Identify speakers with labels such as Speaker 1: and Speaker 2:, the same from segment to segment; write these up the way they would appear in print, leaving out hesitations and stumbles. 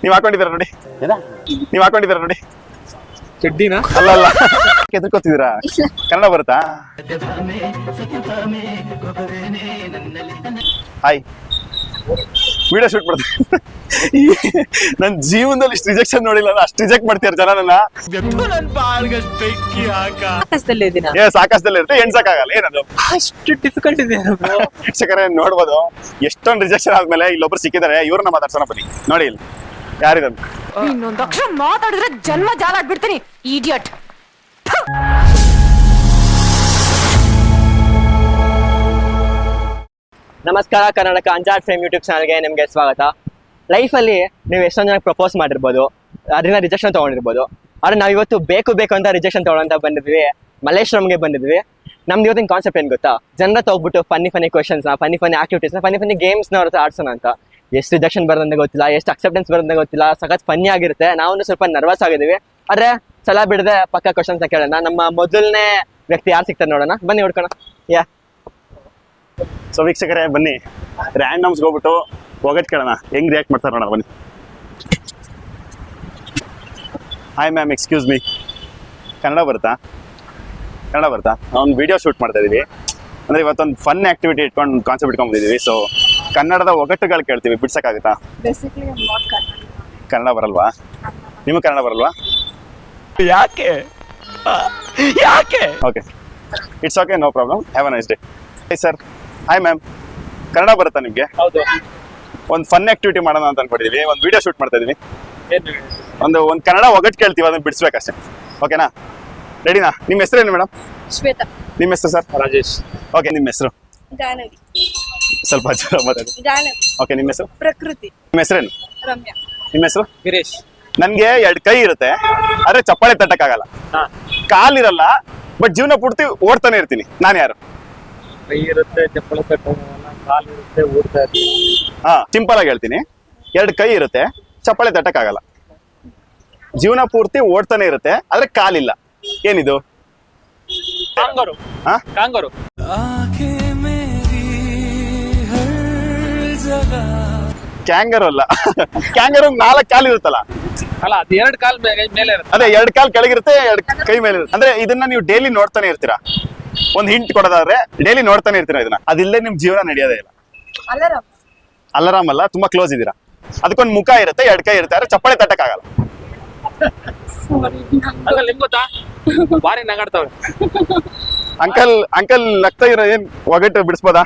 Speaker 1: ನೀವ್ ಹಾಕೊಂಡಿದ್ದೀರ ನೋಡಿ, ನೀವ್ ಹಾಕೊಂಡಿದ್ದೀರ ನೋಡಿ.
Speaker 2: ಚಡ್ಡಿನ
Speaker 1: ಅಲ್ಲ ಅಲ್ಲ, ಎದ್ಕೋತಿದ್ದೀರಾ? ಕನ್ನಡ ಬರುತ್ತಾ? ಹಾಯ್, ವಿಡಿಯೋ ಶೂಟ್ ಮಾಡ್ತೀನಿ. ನನ್ ಜೀವನದಲ್ಲಿ ಇಷ್ಟು ರಿಜೆಕ್ಷನ್ ನೋಡಿಲ್ಲ, ಅಷ್ಟು ರಿಜೆಕ್ಟ್ ಮಾಡ್ತೀರ ಜನ ನನ್ನ. ಸಾಕಷ್ಟಲ್ಲಿ ಇರುತ್ತೆ, ಎಣ್ಸಕ್ಕಾಗಲ್ಲ. ಏನದು
Speaker 2: ಅಷ್ಟು ಡಿಫಿಕಲ್ಟ್ ಇದೆ
Speaker 1: ವೀಕ್ಷಕರೇ ನೋಡ್ಬೋದು, ಎಷ್ಟೊಂದು ರಿಜೆಕ್ಷನ್ ಆದ್ಮೇಲೆ ಇಲ್ಲೊಬ್ರು ಸಿಕ್ಕಿದ್ದಾರೆ. ಇವ್ರನ್ನ ಮಾತಾಡ್ಸೋಣ ಬನ್ನಿ. ನೋಡಿ ಇಲ್ಲಿ ಯಾರಿದಂತ.
Speaker 3: ಇನ್ನೊಂದು ಅಕ್ಷರ ಮಾತಾಡಿದ್ರೆ ಜನ್ಮ ಜಾಲಾಡ್ಬಿಡ್ತೀನಿ, ಇಡಿಯಟ್.
Speaker 4: ನಮಸ್ಕಾರ, ಕರ್ನಾಟಕ ಅಂಜಾಡ್ ಫ್ರೇಮ್ ಯೂಟ್ಯೂಬ್ ಚಾನಲ್ಗೆ ನಿಮಗೆ ಸ್ವಾಗತ. ಲೈಫಲ್ಲಿ ನೀವು ಎಷ್ಟೊಂದು ಜನಕ್ಕೆ ಪ್ರಪೋಸ್ ಮಾಡಿರ್ಬೋದು, ಅದರಿಂದ ರಿಜೆಕ್ಷನ್ ತೊಗೊಂಡಿರ್ಬೋದು. ಆದರೆ ನಾವು ಇವತ್ತು ಬೇಕು ಅಂತ ರಿಜೆಕ್ಷನ್ ತೊಗೊಳಂತ ಬಂದಿದ್ವಿ. ಮಲ್ಲೇಶ್ವರಂಗೆ ಬಂದಿದ್ವಿ. ನಮ್ದು ಇವತ್ತಿನ ಕಾನ್ಸೆಪ್ಟ್ ಏನು ಗೊತ್ತಾ? ಜನರ ಹೋಗ್ಬಿಟ್ಟು ಫನ್ನಿ ಕ್ವೆಶನ್ಸ್ನ, ಫನ್ನಿ ಆಕ್ಟಿವಿಟೀಸ್ನ, ಫನ್ನಿ ಗೇಮ್ಸ್ನ ಅವ್ರ ಹತ್ರ ಆಡ್ಸೋಣ ಅಂತ. ಎಷ್ಟು ರಿಜೆಕ್ಷನ್ ಬರೋದಂತ ಗೊತ್ತಿಲ್ಲ, ಎಷ್ಟು ಅಕ್ಸೆಪ್ಟೆನ್ಸ್ ಬರೋದಂತ ಗೊತ್ತಿಲ್ಲ. ಸಖತ್ ಫನ್ನಿ ಆಗಿರುತ್ತೆ. ನಾವು ಸ್ವಲ್ಪ ನರ್ವಸ್ ಆಗಿದ್ದೀವಿ. ಆದರೆ ಛಲ ಬಿಡದೆ ಪಕ್ಕ ಕ್ವೆಶನ್ಸ್ ಕೇಳೋಣ. ನಮ್ಮ ಮೊದಲನೇ ವ್ಯಕ್ತಿ ಯಾರು ಸಿಗ್ತಾರೆ ನೋಡೋಣ, ಬನ್ನಿ ಹುಡ್ಕೋಣ.
Speaker 1: ಸೊ ವೀಕ್ಷಕರೇ ಬನ್ನಿ, ರ್ಯಾಂಡಮ್ಸ್ ಹೋಗ್ಬಿಟ್ಟು ಒಗಟ್ ಕೇಳೋಣ, ಹೆಂಗ್ ರಿಯಾಕ್ಟ್ ಮಾಡ್ತಾರೆ ನೋಡೋಣ ಬನ್ನಿ. Hi ma'am, excuse me, Kannada ಬರುತ್ತಾ? ಒಂದು ವಿಡಿಯೋ ಶೂಟ್ ಮಾಡ್ತಾ ಇದೀವಿ. ಅಂದ್ರೆ ಇವತ್ತೊಂದು ಫನ್ ಆಕ್ಟಿವಿಟಿ ಇಟ್ಕೊಂಡು ಕಾನ್ಸೆಪ್ಟ್ ಇಟ್ಕೊಂಡ್ಬಂದಿದ್ದೀವಿ. ಸೊ ಕನ್ನಡದ ಒಗಟ್ಟುಗಳು ಕೇಳ್ತೀವಿ, ಬಿಡ್ಸಕ್ಕಾಗುತ್ತಾ? ಕನ್ನಡ ಬರಲ್ವಾ? ನಿಮಗೆ ಕನ್ನಡ ಬರಲ್ವಾ?
Speaker 2: ಯಾಕೆ
Speaker 1: okay, it's okay, no problem. Have a nice day. Hi sir. Hi ma'am, Kannada ಬರುತ್ತಾ ನಿಮಗೆ?
Speaker 2: ಹೌದು.
Speaker 1: ಒಂದು ಫನ್ ಆಕ್ಟಿವಿಟಿ ಮಾಡೋಣ ಅಂತ ಅನ್ಕೊಂಡಿದೀವಿ. ಒಂದು ವಿಡಿಯೋ ಶೂಟ್ ಮಾಡ್ತಾ ಇದೀವಿ. ಒಂದು ಕನ್ನಡ ಒಗಟ್ಟು ಕೇಳ್ತೀವಿ, ಅದನ್ನ ಬಿಡಿಸ್ಬೇಕಷ್ಟೇ. ಓಕೆನಾ? ರೆಡಿನಾ? ನಿಮ್ಮ ಹೆಸರೇನು ಮೇಡಮ್?
Speaker 3: ಶ್ವೇತಾ.
Speaker 1: ನಿಮ್ಮ ಹೆಸರು ಸರ್?
Speaker 2: ರಾಜೇಶ್.
Speaker 1: ಓಕೆ, ನಿಮ್ಮ ಹೆಸರು?
Speaker 3: ಜಾಹ್ನವಿ.
Speaker 1: ಸ್ವಲ್ಪ ಜೋರ ಮಾತಾಡಿ.
Speaker 3: ಜಾಹ್ನವಿ.
Speaker 1: ಓಕೆ, ನಿಮ್ಮ ಹೆಸರು?
Speaker 3: ಪ್ರಕೃತಿ.
Speaker 1: ನಿಮ್ಮ ಹೆಸರೇನು?
Speaker 3: ರಮ್ಯಾ.
Speaker 1: ನಿಮ್ಮ ಹೆಸರು?
Speaker 2: ಗಿರೀಶ್.
Speaker 1: ನನ್ಗೆ 2 ಕೈ ಇರುತ್ತೆ, ಆದ್ರೆ ಚಪ್ಪಾಳೆ ತಟ್ಟಕ್ಕಾಗಲ್ಲ. ಕಾಲಿರಲ್ಲ, ಬಟ್ ಜೀವನ ಪೂರ್ತಿ ಓಡ್ತಾನೆ ಇರ್ತೀನಿ. ನಾನು ಯಾರು?
Speaker 2: ಕೈ ಇರುತ್ತೆ, ಚಪ್ಪಲಿ ಕಟ್ಟೋಲ್ಲ, ಕಾಲು ಇರುತ್ತೆ, ಓಡ್ತಾ ಇರ್ತೀನಿ.
Speaker 1: ಸಿಂಪಲ್ ಆಗಿ ಹೇಳ್ತೀನಿ. 2 ಕೈ ಇರುತ್ತೆ, ಚಪ್ಪಾಳೆ ತಟ್ಟಕ್ಕಾಗಲ್ಲ. ಜೀವನ ಪೂರ್ತಿ ಓಡ್ತಾನೆ ಇರುತ್ತೆ, ಆದ್ರೆ ಕಾಲಿಲ್ಲ. ಏನಿದು?
Speaker 2: ಕಾಂಗರು. ಕಾಂಗರು.
Speaker 1: ಕ್ಯಾಂಗರು ಅಲ್ಲ. ಕ್ಯಾಂಗರು 4 ಕಾಲು ಇರುತ್ತಲ್ಲ.
Speaker 2: ಅಲ್ಲ, ಅದು 2 ಕಾಲ್ ಮೇಲೆ ಇರುತ್ತೆ.
Speaker 1: ಅದೇ 2 ಕಾಲ್ ಕೆಳಗಿರುತ್ತೆ, 2 ಕೈ ಮೇಲೆ ಇರುತ್ತೆ. ಅಂದ್ರೆ ಇದನ್ನ ನೀವು ಡೈಲಿ ನೋಡ್ತಾನೆ ಇರ್ತೀರಾ. ಒಂದು ಹಿಂಟ್ ಕೊಡೋದಾದ್ರೆ ಡೈಲಿ ನೋಡ್ತಾನೆ ಇರ್ತೀರಾ ಇದನ್ನ. ಅದಿಲ್ಲೇ ನಿಮ್ ಜೀವನ ನಡೆಯೋದೇ ಇಲ್ಲ. ಅಲಾರಾಮ್ ಅಲ್ಲ, ತುಂಬಾ ಕ್ಲೋಸ್ ಇದೀರಾ. ಅದಕ್ಕೊಂದು ಮುಖ ಇರುತ್ತೆ, 2 ಕೈ ಇರುತ್ತೆ, ಆದ್ರೆ ಚಪ್ಪಾಳೆ ತಟ್ಟಕ್ಕಾಗಲ್ಲ.
Speaker 2: ಅಲ್ಲ, ನಿಮ್ಗೆ ಗೊತ್ತಾ? ಬಾರಿ ನಗಾಡ್ತಾವ್ರೆ.
Speaker 1: ಅಂಕಲ್ ನಗ್ತಾ ಇರೋ, ಏನ್ ಒಗಟ್ಟು ಬಿಡಿಸ್ಬೋದಾ?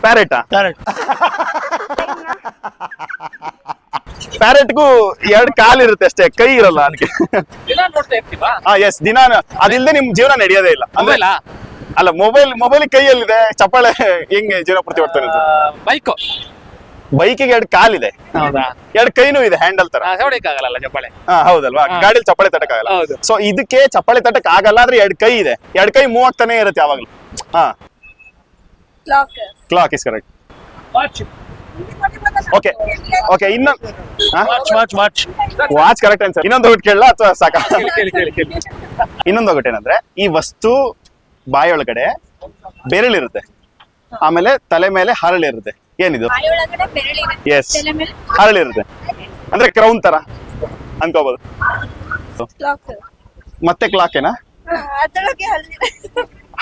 Speaker 1: ಪ್ಯಾರೆಟಾ? ಪ್ಯಾರೆಟ್ಗೂ 2 ಕಾಲ್ ಇರುತ್ತೆ ಅಷ್ಟೇ, ಕೈ ಇರಲ್ಲ ಅದಕ್ಕೆ.
Speaker 2: ದಿನ ನೋಡ್ತಾ ಇರ್ತೀವಾ?
Speaker 1: ಎಸ್, ದಿನ. ಅದಿಲ್ಲದೆ ನಿಮ್ ಜೀವನ ನಡೆಯೋದೇ ಇಲ್ಲ. ಅಂದ್ರೆ ಅಲ್ಲ, ಮೊಬೈಲ್ ಕೈಯಲ್ಲಿದೆ, ಚಪ್ಪಾಳೆ ಹೆಂಗೆ ಜೀವನ ಪೂರ್ತಿ ಓಡ್ತಾನೆ? ಬೈಕಿಗೆ 2 ಕಾಲಿದೆ,
Speaker 2: ಹೌದಾ?
Speaker 1: 2 ಕೈನೂ ಇದೆ, ಹ್ಯಾಂಡಲ್ ತರ.
Speaker 2: ಹೊಡಿಯಕ್ಕಾಗಲ್ಲ ಚಪ್ಪಾಳೆ.
Speaker 1: ಹೌದಲ್ವಾ? ಗಾಡಿಲಿ ಚಪ್ಪಾಳೆ ತಟ್ಟಕ್ಕಾಗಲ್ಲ. ಸೊ ಇದಕ್ಕೆ ಚಪ್ಪಾಳೆ ತಟ್ಟಕ್ ಆಗಲ್ಲ, ಆದ್ರೆ 2 ಕೈ ಇದೆ. 2 ಕೈ ಮೂವ್ ಆಗ್ತಾನೆ ಇರುತ್ತೆ ಯಾವಾಗ್ಲೂ. Clock is correct. ಓಕೆ, ಇನ್ನೊಂದು ವಾಚ್ ಕರೆಕ್ಟ್ ಆನ್ಸರ್. ಇನ್ನೊಂದು ಒಗಟ್ಟು ಕೇಳಲ್ಲ ಅಥವಾ ಸಾಕ? ಇನ್ನೊಂದು ಒಗಟ್ಟು ಏನಂದ್ರೆ, ಈ ವಸ್ತು ಬಾಯೊಳಗಡೆ ಬೆರಳಿರುತ್ತೆ, ಆಮೇಲೆ ತಲೆ ಮೇಲೆ ಹರಳಿರುತ್ತೆ. ಏನಿದು? ಎಸ್, ಹರಳಿರುತ್ತೆ, ಅಂದ್ರೆ ಕ್ರೌನ್ ತರ ಅನ್ಕೋಬಹುದು. ಮತ್ತೆ ಕ್ಲಾಕ್ ಏನಾ?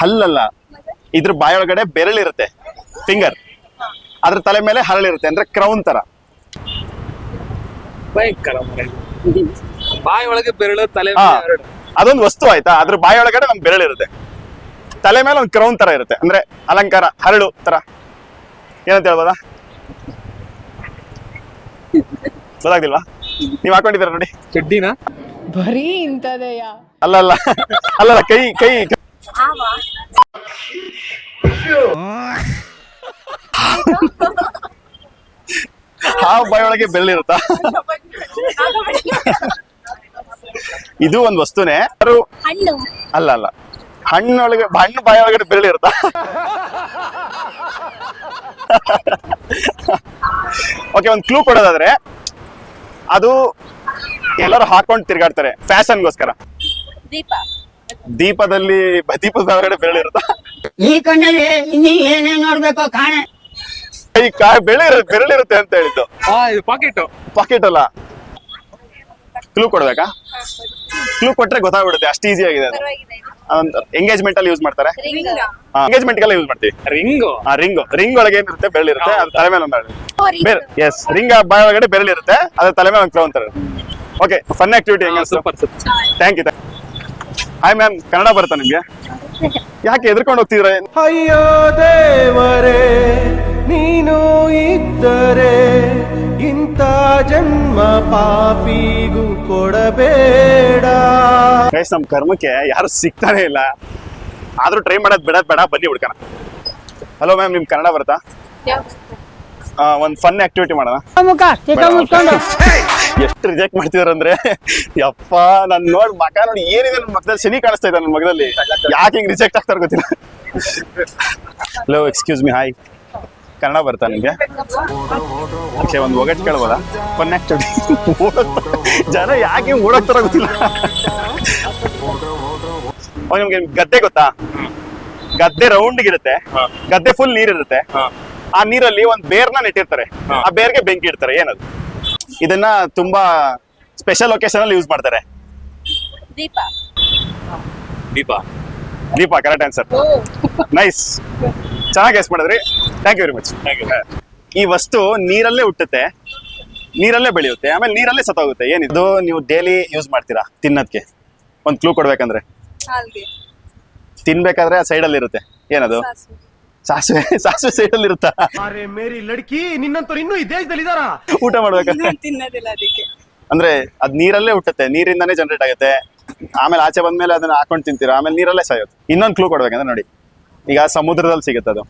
Speaker 1: ಹಲ್ಲಲ್ಲ, ಇದ್ರ ಬಾಯೊಳಗಡೆ ಬೆರಳಿರುತ್ತೆ, ಫಿಂಗರ್. ಅದ್ರ ತಲೆ ಮೇಲೆ ಹರಳಿರುತ್ತೆ, ಅಂದ್ರೆ ಕ್ರೌನ್ ತರ.
Speaker 2: ಬಾಯಿ ಒಳಗೆ ಬೆರಳು, ತಲೆ
Speaker 1: ಅದೊಂದು ವಸ್ತು ಆಯ್ತಾ? ಅದ್ರ ಬಾಯೊಳಗಡೆ ನಮ್ ಬೆರಳಿರುತ್ತೆ, ತಲೆ ಮೇಲೆ ಒಂದು ಕ್ರೌನ್ ತರ ಇರುತ್ತೆ, ಅಂದ್ರೆ ಅಲಂಕಾರ, ಹರಳು ತರ. ಏನಂತ ಹೇಳ್ಬೋದಾ? ಗೊತ್ತಾಗ್ತಿಲ್ವಾ? ನೀವ್ ಹಾಕೊಂಡಿದ್ದೀರ ನೋಡಿ.
Speaker 2: ಚಡ್ಡಿನ
Speaker 3: ಬರೀ ಇಂತದೆಯಾ?
Speaker 1: ಅಲ್ಲಲ್ಲ, ಕೈ ಹಾವು ಬಾಯೊಳಗೆ ಬೆರಳಿರುತ್ತಾ? ಇದು ಒಂದು ವಸ್ತುನೇ. ಅಲ್ಲ, ಹಣ್ಣು ಬಾಯೊಳಗಡೆ ಬೆರಳಿರುತ್ತಾ? ಓಕೆ, ಒಂದು ಕ್ಲೂ ಕೊಡೋದಾದ್ರೆ, ಅದು ಎಲ್ಲರೂ ಹಾಕೊಂಡು ತಿರ್ಗಾಡ್ತಾರೆ ಫ್ಯಾಷನ್ಗೋಸ್ಕರ. ದೀಪದ ಒಳಗಡೆ ಬೆರಳಿರುತ್ತಾ?
Speaker 5: ಈ ಕಣ್ಣಲ್ಲಿ ಇನ್ನೀ ಏನೇ ನೋಡ್ಬೇಕೋ ಕಾಣೆ.
Speaker 1: ಈ ಕಾಯಿ ಬೆರಳಿರುತ್ತೆ ಅಂತ ಹೇಳಿದ್ದು.
Speaker 2: ಇದು ಪಾಕೆಟ್.
Speaker 1: ಪಾಕೆಟ್ ಅಲ್ಲ. ಕ್ಲೂ ಕೊಡ್ಬೇಕಾ? ಕ್ಲೂ ಕೊಟ್ರೆ ಗೊತ್ತಾಗ್ಬಿಡುತ್ತೆ, ಅಷ್ಟು ಈಸಿ ಆಗಿದೆ ಅದು. ಎಂಗೇಜ್ಮೆಂಟ್ ಅಲ್ಲಿ ಯೂಸ್ ಮಾಡ್ತಾರೆ. ಎಂಗೇಜ್ಮೆಂಟ್ ಗೆಲ್ಲ ಯೂಸ್ ಮಾಡ್ತೀವಿ. ರಿಂಗ್ ಒಳಗೆ ಏನಿರುತ್ತೆ, ಬೆರಳಿರುತ್ತೆ, ಅದು ತಲೆ ಮೇಲೆ ಒಂದು ಬೇರೆ. ಎಸ್, ರಿಂಗ್ ಬಾಯ್ ಒಳಗಡೆ ಬೆರಳಿರುತ್ತೆ, ಅದ್ರ ತಲೆ ಮೇಲೆ ಒಂದು ಕ್ರೌನ್ ತರ. ಓಕೆ, ಫನ್ ಆಕ್ಟಿವಿಟಿ ಹೆಂಗ?
Speaker 2: Super.
Speaker 1: Thank you. Hi ma'am, Kannada ಬರುತ್ತಾ ನಿಮ್ಗೆ? ಯಾಕೆ ಎದ್ಕೊಂಡು ಹೋಗ್ತಿದ್ರೆ?
Speaker 5: ಅಯ್ಯೋ ದೇವರೇ, ನೀನು ಇದ್ದರೆ ಇಂಥ ಜನ್ಮ ಪಾಪಿಗೂ ಕೊಡಬೇಡ.
Speaker 1: ಗೈಸ್, ನಮ್ ಕರ್ಮಕ್ಕೆ ಯಾರು ಸಿಗ್ತಾನೆ ಇಲ್ಲ, ಆದ್ರೂ ಟ್ರೈ ಮಾಡೋದ್ ಬೇಡ, ಬನ್ನಿ ಹುಡ್ಕಣ. ಹಲೋ ಮ್ಯಾಮ್, ನಿಮ್ ಕನ್ನಡ ಬರುತ್ತಾ? ಒಂದ್ ಫನ್ ಆಕ್ಟಿವಿಟಿ ಮಾಡೋಣ. ಎಷ್ಟು ರಿಜೆಕ್ಟ್ ಮಾಡ್ತಿದಾರಂದ್ರೆ, ಯಪ್ಪ ನನ್ ಮಕ ನೋಡಿ ಏನಿದೆ, ನನ್ ಮಕ್ಕದಲ್ಲಿ ಶನಿ ಕಾಣಿಸ್ತಾ ಇದೆ ನನ್ನ ಮಗದಲ್ಲಿ. ಯಾಕೆ ಹಿಂಗ್ ರಿಜೆಕ್ಟ್ ಆಗ್ತಾರ ಗೊತ್ತಿಲ್ಲ. Hello, excuse me, hi, Kannada ಬರ್ತಾ ನಿಮ್ಗೆ? ಅಕ್ಷಯ, ಒಂದು ಒಗಟ್ ಕೇಳ್ಬೋದಾ? Fun activity. ಜನ ಯಾಕೆ ಓಡೋಗ್ತಾರ ಗೊತ್ತಿಲ್ಲ. ನಿಮ್ಗೆ ಗದ್ದೆ ಗೊತ್ತಾ? ಗದ್ದೆ ರೌಂಡ್ ಇರುತ್ತೆ, ಗದ್ದೆ ಫುಲ್ ನೀರಿರುತ್ತೆ. ಆ ನೀರಲ್ಲಿ ಒಂದ್ ಬೇರ್ನ ನೆಟ್ಟಿರ್ತಾರೆ, ಆ ಬೇರ್ಗೆ ಬೆಂಕಿ ಇಡ್ತಾರೆ. ಏನದು? ಇದನ್ನ ತುಂಬಾ ಸ್ಪೆಷಲ್ ಒಕೇಶನ್ ಅಲ್ಲಿ ಯೂಸ್ ಮಾಡ್ತಾರೆ. Deepa correct answer. ನೈಸ್, ಚೆನ್ನಾಗಿ ಗೆಸ್ ಮಾಡಿದ್ರಿ. Thank you very much. ಈ ವಸ್ತು ನೀರಲ್ಲೇ ಹುಟ್ಟುತ್ತೆ, ನೀರಲ್ಲೇ ಬೆಳೆಯುತ್ತೆ, ಆಮೇಲೆ ನೀರಲ್ಲೇ ಸತ್ತೋಗುತ್ತೆ. ಏನಿದು? ನೀವು ಡೈಲಿ ಯೂಸ್ ಮಾಡ್ತೀರಾ ತಿನ್ನೋದಕ್ಕೆ. ಒಂದ್ ಕ್ಲೂ ಕೊಡ್ಬೇಕಂದ್ರೆ, ತಿನ್ಬೇಕಾದ್ರೆ ಸೈಡ್ ಅಲ್ಲಿ ಇರುತ್ತೆ. ಏನದು? ಸಾಸಿವೆ ಸೈಡ್ ಅಲ್ಲಿ ಇರುತ್ತಾ?
Speaker 5: ಅರೆ ಮೇರಿ ಲಡ್ಕಿ, ನಿನ್ನಂತವ್ರು ಇನ್ನೂ ಈ ದೇಶದಲ್ಲಿ ಇದಾರ?
Speaker 1: ಊಟ ಮಾಡ್ಬೇಕಾದ್ರೆ ಅಂದ್ರೆ ಅದ್ ನೀರಲ್ಲೇ ಹುಟ್ಟುತ್ತೆ, ನೀರಿಂದಾನೇ ಜನರೇಟ್ ಆಗುತ್ತೆ. ಆಮೇಲೆ ಆಚೆ ಬಂದ್ಮೇಲೆ ಅದನ್ನ ಹಾಕೊಂಡು ತಿಂತೀರಾ, ಆಮೇಲೆ ನೀರಲ್ಲೇ ಸಾಯುತ್ತೆ. ಇನ್ನೊಂದು ಕ್ಲೂ ಕೊಡ್ಬೇಕಂದ್ರೆ ನೋಡಿ, ಈಗ ಸಮುದ್ರದಲ್ಲಿ ಸಿಗುತ್ತೆ ಅದು.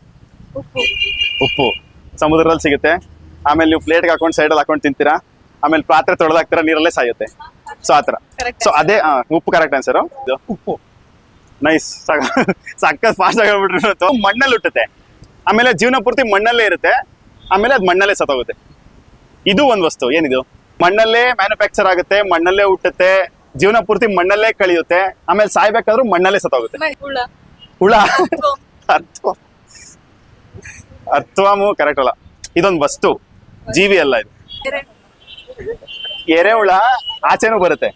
Speaker 1: ಉಪ್ಪು ಸಮುದ್ರದಲ್ಲಿ ಸಿಗುತ್ತೆ. ಆಮೇಲೆ ನೀವು ಪ್ಲೇಟ್ಗೆ ಹಾಕೊಂಡು ಸೈಡಲ್ಲಿ ಹಾಕೊಂಡು ತಿಂತೀರಾ, ಆಮೇಲೆ ಪಾತ್ರೆ ತೊಳೆದಾಕ್ತೀರಾ, ನೀರಲ್ಲೇ ಸಾಯುತ್ತೆ. ಸೊ ಆತರ. ಸೊ ಅದೇ ಉಪ್ಪು ಕರೆಕ್ಟ್ ಆನ್ಸರ್. ಉಪ್ಪು. ನೈಸ್, ಸಕ್ಕತ್ ಫಾಸ್ಟ್ ಆಗಿ ಹೇಳ್ಬಿಟ್ರಿ. ಮಣ್ಣಲ್ಲಿ ಹುಟ್ಟುತ್ತೆ, ಆಮೇಲೆ ಜೀವನ ಪೂರ್ತಿ ಮಣ್ಣಲ್ಲೇ ಇರುತ್ತೆ, ಆಮೇಲೆ ಅದು ಮಣ್ಣಲ್ಲೇ ಸತ್ತೋಗುತ್ತೆ. ಇದು ಒಂದು ವಸ್ತು. ಏನಿದು? ಮಣ್ಣಲ್ಲೇ ಮ್ಯಾನುಫ್ಯಾಕ್ಚರ್ ಆಗುತ್ತೆ, ಮಣ್ಣಲ್ಲೇ ಹುಟ್ಟುತ್ತೆ, ಜೀವನ ಪೂರ್ತಿ ಮಣ್ಣಲ್ಲೇ ಕಳಿಯುತ್ತೆ, ಆಮೇಲೆ ಸಾಯ್ಬೇಕಾದ್ರೂ ಮಣ್ಣಲ್ಲೇ ಸತ್ತೋಗುತ್ತೆ. ಹುಳ. ಅರ್ಥವಾಮು ಕರೆಕ್ಟ್ ಅಲ್ಲ. ಇದೊಂದು ವಸ್ತು, ಜೀವಿ ಅಲ್ಲ ಇದು. ಎರೆಹುಳ ಆಚೆನೂ ಬರುತ್ತೆ,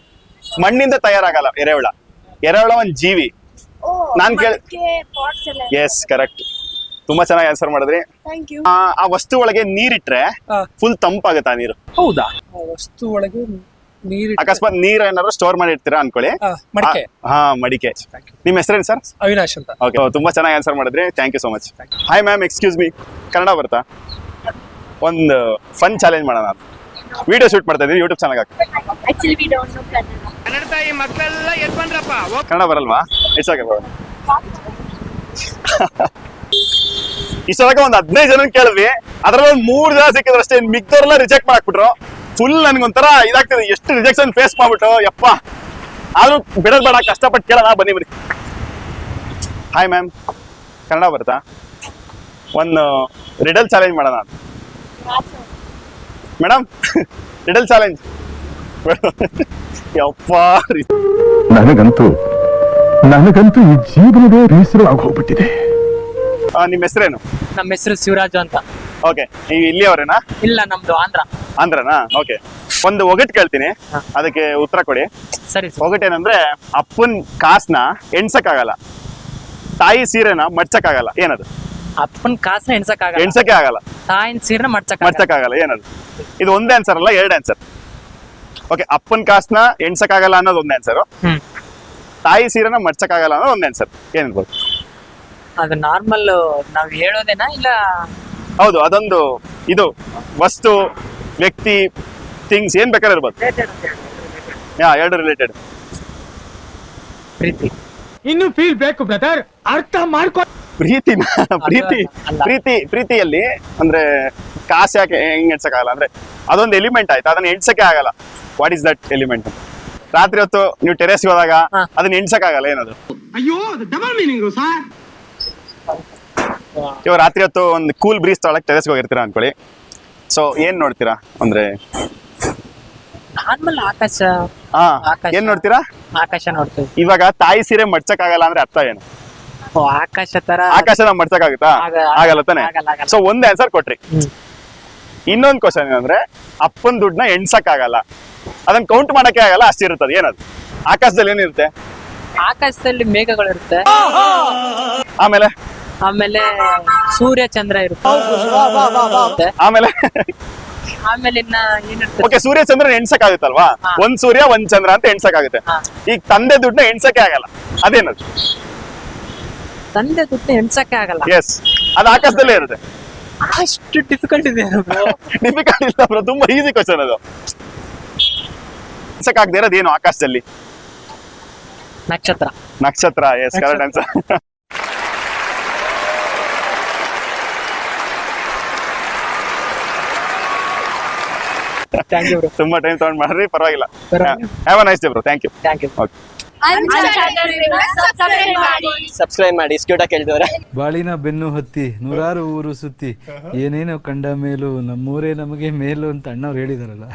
Speaker 1: ಮಣ್ಣಿಂದ ತಯಾರಾಗಲ್ಲ ಎರೆಹುಳ. ಎರೆಹುಳ ಒಂದ್ ಜೀವಿ. ನಾನ್ ಎಸ್, ಕರೆಕ್ಟ್. ತುಂಬಾ ಚೆನ್ನಾಗಿ ಆನ್ಸರ್ ಮಾಡಿದ್ರಿ. ಆ ವಸ್ತು ಒಳಗೆ ನೀರಿಟ್ರೆ ಫುಲ್ ತಂಪಾಗುತ್ತೆ ಆ ನೀರು.
Speaker 2: ಹೌದಾ? ವಸ್ತು ಒಳಗೆ ನೀರು
Speaker 1: ಅಕಸ್ಮಾತ್ ನೀರ್ ಏನಾದ್ರು ಸ್ಟೋರ್ ಮಾಡಿ ಇಡ್ತೀರಾ ಅನ್ಕೊಳ್ಳಿ.
Speaker 2: ಮಡಿಕೆ.
Speaker 1: ಮಡಿಕೆ. ನಿಮ್ ಹೆಸರೇನು ಸರ್?
Speaker 2: ಅವಿನಾಶ್ ಅಂತ.
Speaker 1: ಓಕೆ, ತುಂಬಾ ಚೆನ್ನಾಗಿ ಆನ್ಸರ್ ಮಾಡಿದ್ರಿ. Thank you so much. Hi ma'am, excuse me, Kannada ಬರ್ತಾ? ಒಂದು ಫನ್ ಚಾಲೆಂಜ್ ಮಾಡೋಣ. ವಿಡಿಯೋ ಶೂಟ್ ಮಾಡ್ತಾ ಇದೀವಿ, ಯೂಟ್ಯೂಬ್ ಚಾನಲ್ ಕನ್ನಡ ಬರಲ್ವಾ? It's okay. ಇಷ್ಟೊಳಗೆ ಒಂದ್ 15 ಜನ ಕೇಳಿದ್ವಿ, ಅದ್ರಲ್ಲಿ ಒಂದ್ 3 ಜನ ಸಿಕ್ಕಿದ್ರು ಅಷ್ಟೇ. ಮಿಕ್ದವ್ರೆಲ್ಲ ರಿಜೆಕ್ಟ್ ಮಾಡಾಕ್ಬಿಟ್ರು. ಫುಲ್ ನನ್ಗೊಂಥರ ಇದಾಗ್ತದೆ, ಎಷ್ಟು ರಿಜೆಕ್ಷನ್ ಫೇಸ್ ಮಾಡ್ಬಿಟ್ಟು ಯಪ್ಪ. ಆದ್ರೂ ಬಿಡೋದ್ ಬೇಡ, ಕಷ್ಟಪಟ್ಟು ಕೇಳೋಣ, ಬನ್ನಿ. ಹಾಯ್ ಮ್ಯಾಮ್, ಕನ್ನಡ ಬರ್ತಾ? ಒಂದು ರಿಡಲ್ ಚಾಲೆಂಜ್ ಮಾಡೋಣ ಮೇಡಮ್. Riddle challenge. ಯಪ್ಪ,
Speaker 6: ನನಗಂತೂ ಈ ಜೀವನವೇ ಬೇಸರವಾಗಿ ಹೋಗ್ಬಿಟ್ಟಿದೆ.
Speaker 1: ನಿಮ್ ಹೆಸರೇನು?
Speaker 2: ನಮ್ಮ ಹೆಸರು ಶಿವರಾಜು ಅಂತ.
Speaker 1: ಓಕೆ, ನೀವು ಇಲ್ಲಿಯವರೇನಾ?
Speaker 2: ಇಲ್ಲ, ನಮ್ದು
Speaker 1: ಆಂಧ್ರನಾ? ಓಕೆ, ಒಂದು ಒಗಟ್ ಕೇಳ್ತೀನಿ, ಅದಕ್ಕೆ ಉತ್ತರ ಕೊಡಿ.
Speaker 2: ಸರಿ.
Speaker 1: ಒಗಟೇನಂದ್ರೆ, ಅಪ್ಪನ್ ಕಾಸ್ನ ಎಣ್ಸಕ್ಕಾಗಲ್ಲ, ತಾಯಿ ಸೀರೆನ ಮಡ್ಚಕ್ಕಾಗಲ್ಲ. ಏನದು?
Speaker 2: ಅಪ್ಪನ್ ಕಾಸನ್ನ
Speaker 1: ಎಣ್ಸಕ್ಕೆ ಆಗಲ್ಲ,
Speaker 2: ತಾಯಿನ ಸೀರೆನ
Speaker 1: ಮಡ್ಚಕ್ಕಾಗಲ್ಲ. ಏನದು? ಇದು ಒಂದೇ ಆನ್ಸರ್ ಅಲ್ಲ, 2 ಆನ್ಸರ್. ಓಕೆ, ಅಪ್ಪನ್ ಕಾಸ್ನ ಎಣ್ಸಕ್ಕಾಗಲ್ಲ ಅನ್ನೋದು ಒಂದೇ ಆನ್ಸರ್, ತಾಯಿ ಸೀರೆನ ಮಡ್ಚಕ್ಕಾಗಲ್ಲ ಅನ್ನೋದು ಒಂದೇ ಆನ್ಸರ್. ಏನಿರ್ಬೋದು?
Speaker 2: ಅದು ನಾರ್ಮಲ್ ನಾವ್ ಹೇಳೋದೇನಾ ಇಲ್ಲ?
Speaker 1: ಹೌದು, ಅದೊಂದು ಇದು ವಸ್ತು, ವ್ಯಕ್ತಿ, ಥಿಂಗ್ಸ್, ಏನ್ ಬೇಕಾದ್ರೆ ಇರ್ಬೋದು. ಎರಡು ರಿಲೇಟೆಡ್.
Speaker 2: ಪ್ರೀತಿ.
Speaker 5: ಇನ್ನು ಫೀಲ್ ಬೇಕು ಬ್ರದರ್, ಅರ್ಥ ಮಾಡ್ಕೊ.
Speaker 1: ಪ್ರೀತಿಯಲ್ಲಿ ಅಂದ್ರೆ ಕಾಸು ಯಾಕೆ ಹೆಂಗ್ ಎಣ್ಸಕ್ಕಾಗಲ್ಲ ಅಂದ್ರೆ, ಅದೊಂದು ಎಲಿಮೆಂಟ್ ಆಯ್ತು, ಅದನ್ನ ಎಣ್ಸಕ್ಕೆ ಆಗಲ್ಲ. What is that element? ರಾತ್ರಿ ಹೊತ್ತು ನೀವು ಟೆರೆಸ್ಗೆ ಹೋದಾಗ ಅದನ್ನ ಎಣ್ಸಕ್ಕಾಗಲ್ಲ. ಏನದು?
Speaker 5: ಅಯ್ಯೋ, ಡಬಲ್ ಮೀನಿಂಗ್ ಸರ್.
Speaker 1: ಇವಾಗ ರಾತ್ರಿ ಹೊತ್ತು ಒಂದು ಕೂಲ್ ಬ್ರೀಸ್ ತೊಗೊಳಕ್ ಟೆರೆಸ್ಗೆ ಹೋಗಿರ್ತೀರಾ ಅನ್ಕೊಳ್ಳಿ. ಸೊ ಏನ್ ನೋಡ್ತೀರಾ ಅಂದ್ರೆ?
Speaker 2: ನಾರ್ಮಲ್ ಆಕಾಶ.
Speaker 1: ಏನ್ ನೋಡ್ತೀರಾ?
Speaker 2: ಆಕಾಶ ನೋಡ್ತೀವಿ.
Speaker 1: ಇವಾಗ ತಾಯಿ ಸೀರೆ ಮಡ್ಚಕ್ಕಾಗಲ್ಲ ಅಂದ್ರೆ ಅರ್ಥ ಏನು?
Speaker 7: ಆಕಾಶ ತರ
Speaker 1: ಆಕಾಶನ ಮಡ್ಸಕ್ಕಾಗುತ್ತಾ? ಆಗಲ್ಲ ತಾನೆ.
Speaker 7: ಆಗಲ್ಲ.
Speaker 1: ಸೊ ಒಂದ್ ಆನ್ಸರ್ ಕೊಟ್ರಿ. ಇನ್ನೊಂದ್ ಕ್ವಶನ್ ಏನಂದ್ರೆ ಅಪ್ಪನ್ ದುಡ್ಡನ್ನ ಎಣ್ಸಕ್ಕಾಗಲ್ಲ, ಅದನ್ನ ಕೌಂಟ್ ಮಾಡಕ್ಕೆ ಆಗಲ್ಲ, ಅಷ್ಟಿರುತ್ತದೆ. ಏನದು? ಆಕಾಶದಲ್ಲಿ ಏನಿರುತ್ತೆ?
Speaker 7: ಆಕಾಶದಲ್ಲಿ ಮೇಘಗಳಿರುತ್ತೆ,
Speaker 1: ಆಮೇಲೆ
Speaker 7: ಆಮೇಲೆ ಸೂರ್ಯ ಚಂದ್ರ ಇರುತ್ತೆ,
Speaker 1: ಆಮೇಲೆ
Speaker 7: ಆಮೇಲೆ ಇನ್ನ ಏನಿರುತ್ತೆ?
Speaker 1: ಓಕೆ, ಸೂರ್ಯ ಚಂದ್ರನ ಎಣ್ಸಕ್ಕಾಗುತ್ತಲ್ವಾ? ಒಂದ್ ಸೂರ್ಯ ಒಂದ್ ಚಂದ್ರ ಅಂತ ಎಣ್ಸಕ್ಕಾಗುತ್ತೆ. ಈಗ ತಂದೆ ದುಡ್ಡನ್ನ ಎಣ್ಸಕ್ಕೆ ಆಗಲ್ಲ, ಅದೇನದು?
Speaker 7: ತಂದೆ ದುಡ್ಡು ಎಣ್ಸಕ್ಕೆ ಆಗಲ್ಲ.
Speaker 1: ಎಸ್, ಅದು ಆಕಾಶದಲ್ಲೇ ಇರುತ್ತೆ.
Speaker 7: ಅಷ್ಟು ಡಿಫಿಕಲ್ಟ್ ಇದೆ
Speaker 1: ಡಿಫಿಕಲ್ಟ್ ಇಲ್ಲ ಬ್ರೋ, ತುಂಬಾ ಈಸಿ ಕ್ವಶನ್ ಅದು. ಎಣ್ಸಕ್ಕಾಗದೇ ಇರೋದು ಏನು ಆಕಾಶದಲ್ಲಿ?
Speaker 7: ನಕ್ಷತ್ರ.
Speaker 1: ನಕ್ಷತ್ರ. Yes, correct answer.
Speaker 7: Thank you bro.
Speaker 1: ತುಂಬಾ ಟೈಮ್ ತಗೊಂಡ್ ಮಾಡ್ರಿ, ಪರವಾಗಿಲ್ಲ.
Speaker 7: ಪರವಾಗಿಲ್ಲ.
Speaker 1: Have a nice day bro. Thank you.
Speaker 7: Thank you.
Speaker 1: Okay,
Speaker 4: subscribe ಮಾಡಿ, ಕ್ಯೂಟಾಗಿ ಕೇಳಿದವ್ರೆ.
Speaker 8: ಬಾಳಿನ ಬೆನ್ನು ಹತ್ತಿ ನೂರಾರು ಊರು ಸುತ್ತಿ ಏನೇನೋ ಕಂಡ ಮೇಲೂ ನಮ್ಮೂರೇ ನಮಗೆ ಮೇಲು ಅಂತ ಅಣ್ಣವ್ರು ಹೇಳಿದಾರಲ್ಲ.